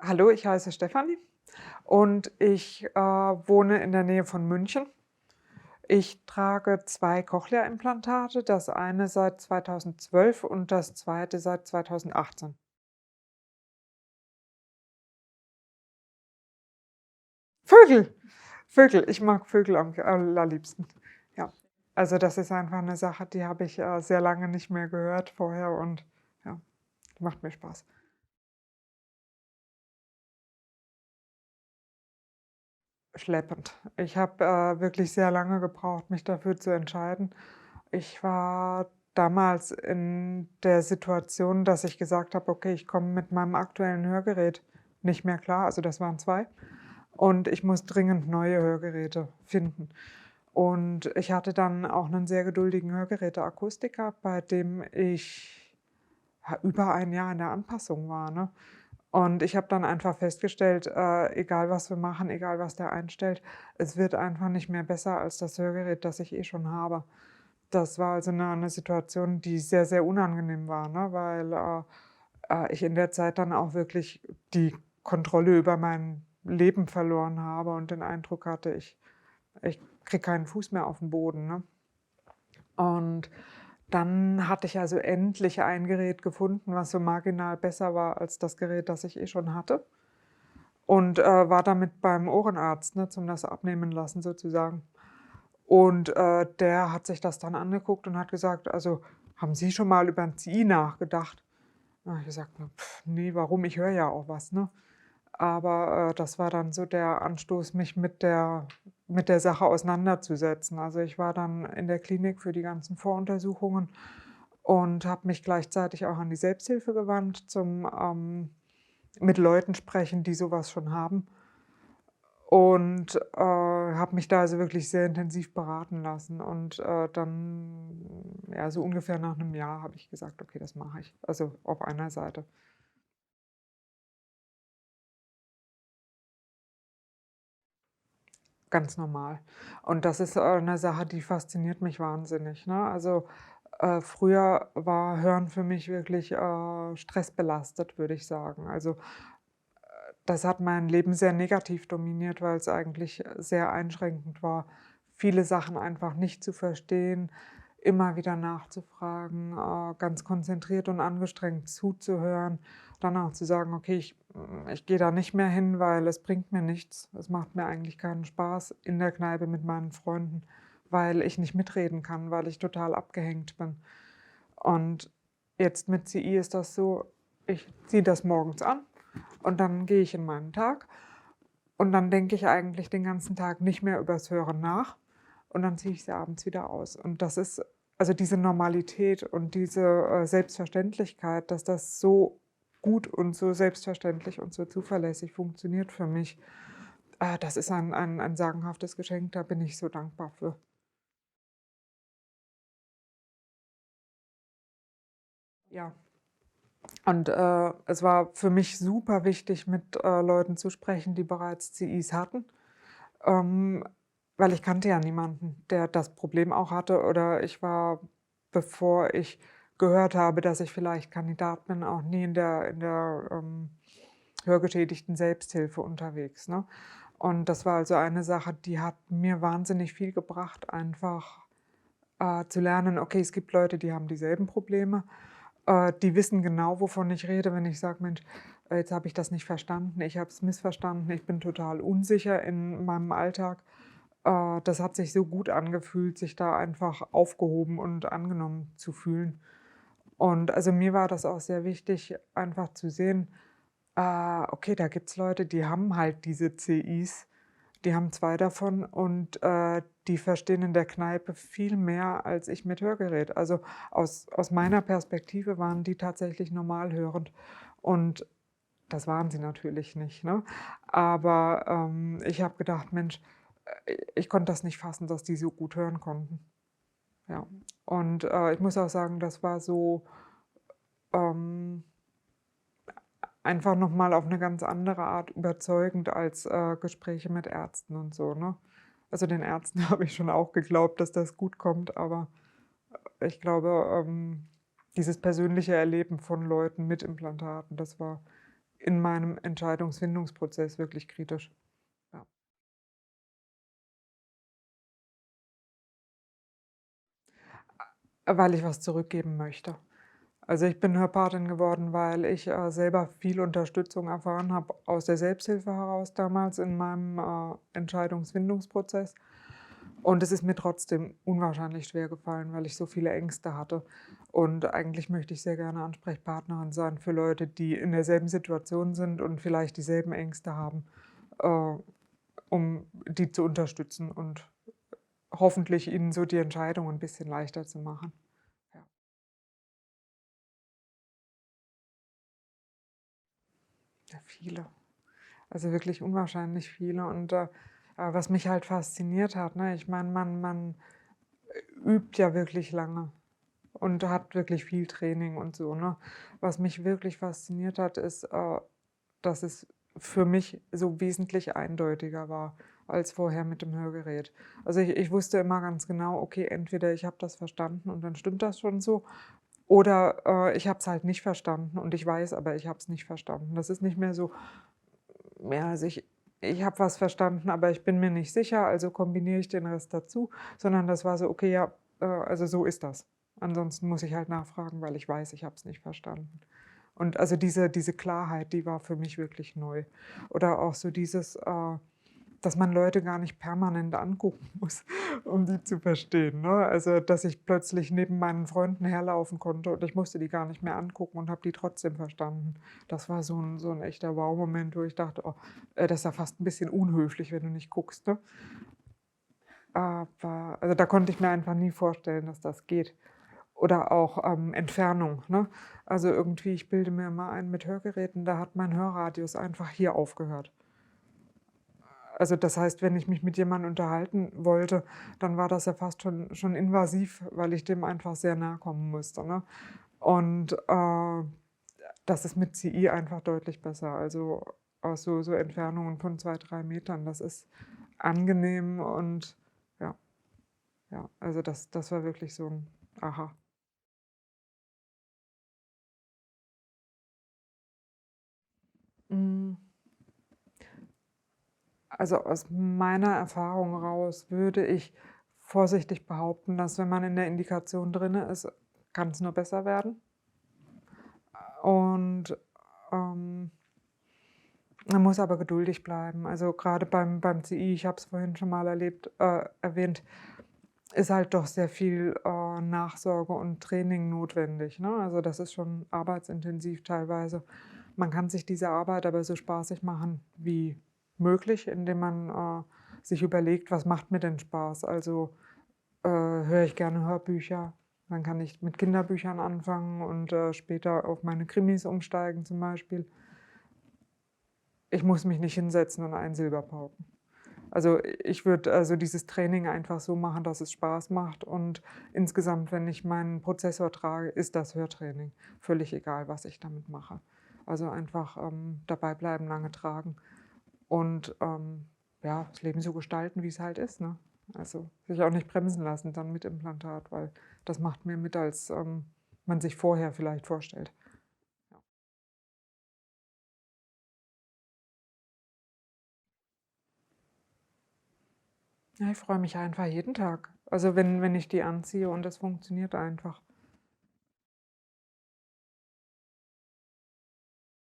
Hallo, ich heiße Stefanie und ich wohne in der Nähe von München. Ich trage 2 Cochlea-Implantate, das eine seit 2012 und das zweite seit 2018. Vögel! Vögel, ich mag Vögel am allerliebsten. Ja, also das ist einfach eine Sache, die habe ich, sehr lange nicht mehr gehört vorher und ja, macht mir Spaß. Schleppend. Ich habe, wirklich sehr lange gebraucht, mich dafür zu entscheiden. Ich war damals in der Situation, dass ich gesagt habe: „Okay, ich komme mit meinem aktuellen Hörgerät nicht mehr klar." Also, das waren 2. Und ich muss dringend neue Hörgeräte finden. Und ich hatte dann auch einen sehr geduldigen Hörgeräteakustiker, bei dem ich, ja, über ein Jahr in der Anpassung war, ne? Und ich habe dann einfach festgestellt, egal was wir machen, egal was der einstellt, es wird einfach nicht mehr besser als das Hörgerät, das ich eh schon habe. Das war also eine Situation, die sehr, sehr unangenehm war, ne, weil, ich in der Zeit dann auch wirklich die Kontrolle über mein Leben verloren habe und den Eindruck hatte, ich kriege keinen Fuß mehr auf den Boden, ne? Und dann hatte ich also endlich ein Gerät gefunden, was so marginal besser war als das Gerät, das ich eh schon hatte. Und, war damit beim Ohrenarzt, ne, zum das abnehmen lassen sozusagen. Und, der hat sich das dann angeguckt und hat gesagt: „Also, haben Sie schon mal über 'n CI nachgedacht?" Da habe ich gesagt: „Na, ne, warum? Ich höre ja auch was", ne? Aber, das war dann so der Anstoß, mich mit der Sache auseinanderzusetzen. Also, ich war dann in der Klinik für die ganzen Voruntersuchungen und habe mich gleichzeitig auch an die Selbsthilfe gewandt zum, mit Leuten sprechen, die sowas schon haben. Und, habe mich da also wirklich sehr intensiv beraten lassen und, dann, ja, so ungefähr nach einem Jahr habe ich gesagt: „Okay, das mache ich." Also, auf einer Seite. Ganz normal. Und das ist, 'ne Sache, die fasziniert mich wahnsinnig, ne? Also, früher war Hören für mich wirklich, stressbelastet, würde ich sagen. Also, das hat mein Leben sehr negativ dominiert, weil es eigentlich sehr einschränkend war, viele Sachen einfach nicht zu verstehen, immer wieder nachzufragen, ganz konzentriert und angestrengt zuzuhören, dann auch zu sagen: „Okay, ich gehe da nicht mehr hin, weil es bringt mir nichts. Es macht mir eigentlich keinen Spaß in der Kneipe mit meinen Freunden, weil ich nicht mitreden kann, weil ich total abgehängt bin." Und jetzt mit CI ist das so, ich ziehe das morgens an und dann gehe ich in meinen Tag und dann denke ich eigentlich den ganzen Tag nicht mehr übers Hören nach und dann ziehe ich sie abends wieder aus. Und das ist also diese Normalität und diese, Selbstverständlichkeit, dass das so gut und so selbstverständlich und so zuverlässig funktioniert für mich, das ist ein sagenhaftes Geschenk, da bin ich so dankbar für. Ja. Und, es war für mich super wichtig, mit, Leuten zu sprechen, die bereits CIs hatten, ähm, weil ich kannte ja niemanden, der das Problem auch hatte oder ich war, bevor ich gehört habe, dass ich vielleicht Kandidat bin, auch nie in der hörgeschädigten Selbsthilfe unterwegs, ne? Und das war also eine Sache, die hat mir wahnsinnig viel gebracht, einfach, zu lernen, okay, es gibt Leute, die haben dieselben Probleme. Die wissen genau, wovon ich rede, wenn ich sage: „Mensch, jetzt habe ich das nicht verstanden, ich habe es missverstanden, ich bin total unsicher in meinem Alltag." Das hat sich so gut angefühlt, sich da einfach aufgehoben und angenommen zu fühlen. Und also, mir war das auch sehr wichtig, einfach zu sehen, okay, da gibt's Leute, die haben halt diese CIs, die haben 2 davon und, die verstehen in der Kneipe viel mehr als ich mit Hörgerät. Also, aus meiner Perspektive waren die tatsächlich normal hörend und das waren sie natürlich nicht, ne? Aber, ich habe gedacht: „Mensch", ich konnte das nicht fassen, dass die so gut hören konnten. Ja. Und, ich muss auch sagen, das war so, ähm einfach noch mal auf eine ganz andere Art überzeugend als, Gespräche mit Ärzten und so, ne? Also, den Ärzten habe ich schon auch geglaubt, dass das gut kommt, aber ich glaube, dieses persönliche Erleben von Leuten mit Implantaten, das war in meinem Entscheidungsfindungsprozess wirklich kritisch. Ja. Weil ich was zurückgeben möchte. Also, ich bin Hörpatin geworden, weil ich, selber viel Unterstützung erfahren habe aus der Selbsthilfe heraus damals in meinem, Entscheidungsfindungsprozess. Und es ist mir trotzdem unwahrscheinlich schwer gefallen, weil ich so viele Ängste hatte. Und eigentlich möchte ich sehr gerne Ansprechpartnerin sein für Leute, die in derselben Situation sind und vielleicht dieselben Ängste haben, äh, um die zu unterstützen und hoffentlich ihnen so die Entscheidung ein bisschen leichter zu machen. Ja. Ja, viele. Also wirklich unwahrscheinlich viele und, was mich halt fasziniert hat, ne, ich meine, man übt ja wirklich lange und hat wirklich viel Training und so, ne? Was mich wirklich fasziniert hat, ist, dass es für mich so wesentlich eindeutiger war als vorher mit dem Hörgerät. Also, ich wusste immer ganz genau: „Okay, entweder ich habe das verstanden und dann stimmt das schon so oder, ich habe es halt nicht verstanden und ich weiß aber, ich habe es nicht verstanden.“ Das ist nicht mehr so ja, also ich habe was verstanden, aber ich bin mir nicht sicher, also kombiniere ich den Rest dazu, sondern das war so: „Okay, ja, also so ist das. Ansonsten muss ich halt nachfragen, weil ich weiß, ich habe es nicht verstanden.“ Und also diese Klarheit, die war für mich wirklich neu. Oder auch so dieses, dass man Leute gar nicht permanent angucken muss, um die zu verstehen, ne? Also, dass ich plötzlich neben meinen Freunden herlaufen konnte und ich musste die gar nicht mehr angucken und habe die trotzdem verstanden. Das war so 'n echter Wow-Moment, wo ich dachte: „Oh, das ist ja fast 'n bisschen unhöflich, wenn du nicht guckst“, ne? Aber also, da konnte ich mir einfach nie vorstellen, dass das geht. Oder auch, Entfernung, ne? Also, irgendwie ich bilde mir immer ein, mit Hörgeräten, da hat mein Hörradius einfach hier aufgehört. Also, das heißt, wenn ich mich mit jemandem unterhalten wollte, dann war das ja fast schon invasiv, weil ich dem einfach sehr nahe kommen musste, ne? Und, das ist mit CI einfach deutlich besser. Also, aus so Entfernungen von 2 3 Metern. Das ist angenehm und ja, ja, also das war wirklich so 'n Aha. Hm, also, aus meiner Erfahrung raus würde ich vorsichtig behaupten, dass wenn man in der Indikation drinne ist, kann's nur besser werden. Und, ähm, man muss aber geduldig bleiben. Also, grade beim CI, ich habe es vorhin schon mal erwähnt, ist halt doch sehr viel, Nachsorge und Training notwendig, ne? Also, das ist schon arbeitsintensiv teilweise. Man kann sich diese Arbeit aber so spaßig machen wie möglich, indem man, sich überlegt: „Was macht mir denn Spaß?“ Also, höre ich gerne Hörbücher, dann kann ich mit Kinderbüchern anfangen und, später auf meine Krimis umsteigen zum Beispiel. Ich muss mich nicht hinsetzen und Einsilber pauken. Also, ich würde also dieses Training einfach so machen, dass es Spaß macht und insgesamt, wenn ich meinen Prozessor trage, ist das Hörtraining. Völlig egal, was ich damit mache. Also, einfach, dabei bleiben, lange tragen und, ja, das Leben so gestalten, wie es halt ist, ne? Also, sich auch nicht bremsen lassen dann mit Implantat, weil das macht mehr mit, als, man sich vorher vielleicht vorstellt. Ja. Ja, ich freue mich einfach jeden Tag. Also, wenn ich die anziehe und das funktioniert einfach.